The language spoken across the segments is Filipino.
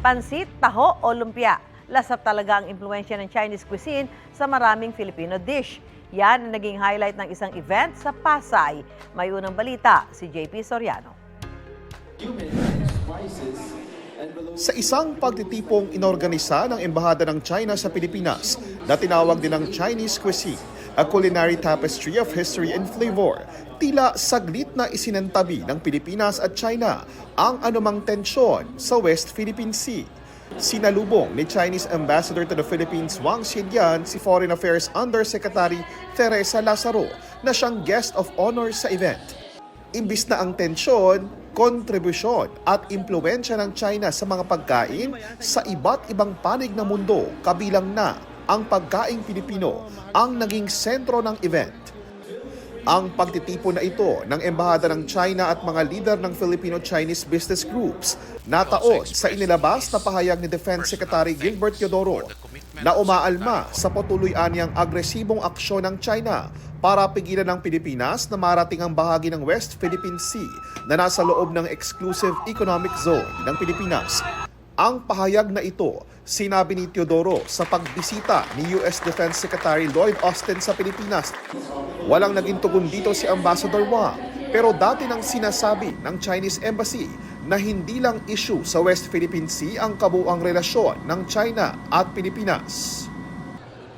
Pansit, taho o lumpia. Lasap talaga ang impluensya ng Chinese cuisine sa maraming Filipino dish. Yan ang naging highlight ng isang event sa Pasay. May unang balita, si JP Soriano. Sa isang pagtitipong inorganisa ng Embahada ng China sa Pilipinas na tinawag din ng Chinese cuisine, a culinary tapestry of history and flavor, tila saglit na isinantabi ng Pilipinas at China ang anumang tensyon sa West Philippine Sea. Sinalubong ni Chinese Ambassador to the Philippines Wang Xidian si Foreign Affairs Undersecretary Teresa Lazaro na siyang guest of honor sa event. Imbis na ang tensyon, kontribusyon at impluensya ng China sa mga pagkain sa iba't ibang panig ng mundo, kabilang na ang pagkaing Pilipino ang naging sentro ng event. Ang pagtitipon na ito ng Embahada ng China at mga lider ng Filipino-Chinese business groups nataon sa inilabas na pahayag ni Defense Secretary Gilbert Teodoro na umaalma sa patuloy anyang agresibong aksyon ng China para pigilan ng Pilipinas na marating ang bahagi ng West Philippine Sea na nasa loob ng Exclusive Economic Zone ng Pilipinas. Ang pahayag na ito, sinabi ni Teodoro sa pagbisita ni US Defense Secretary Lloyd Austin sa Pilipinas. Walang naging tugon dito si Ambassador Wang, pero dati nang sinasabi ng Chinese Embassy na hindi lang issue sa West Philippine Sea ang kabuuang relasyon ng China at Pilipinas.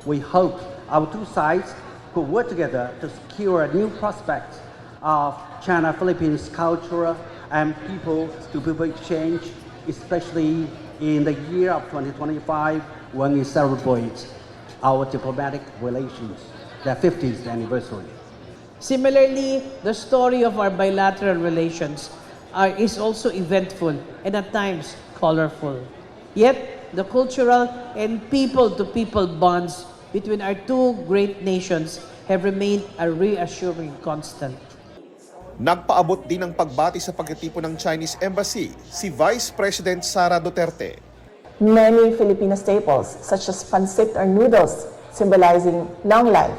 We hope our two sides could work together to secure a new prospect of China-Philippines cultural and people-to-people exchange, especially in the year of 2025 when we celebrate our diplomatic relations, their 50th anniversary. Similarly, the story of our bilateral relations is also eventful and at times colorful. Yet, the cultural and people-to-people bonds between our two great nations have remained a reassuring constant. Nagpaabot din ng pagbati sa pagtitipon ng Chinese Embassy si Vice President Sara Duterte. Many Filipino staples such as pancit or noodles symbolizing long life,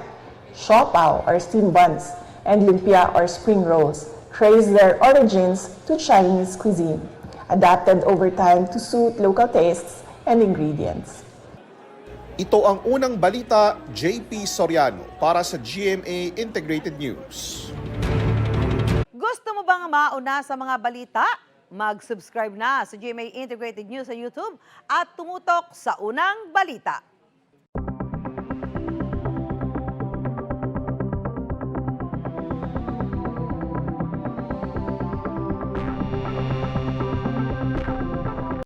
siopaw or steamed buns, and lumpia or spring rolls trace their origins to Chinese cuisine, adapted over time to suit local tastes and ingredients. Ito ang unang balita, JP Soriano para sa GMA Integrated News. Gusto mo bang mauna sa mga balita? Mag-subscribe na sa GMA Integrated News sa YouTube at tumutok sa unang balita.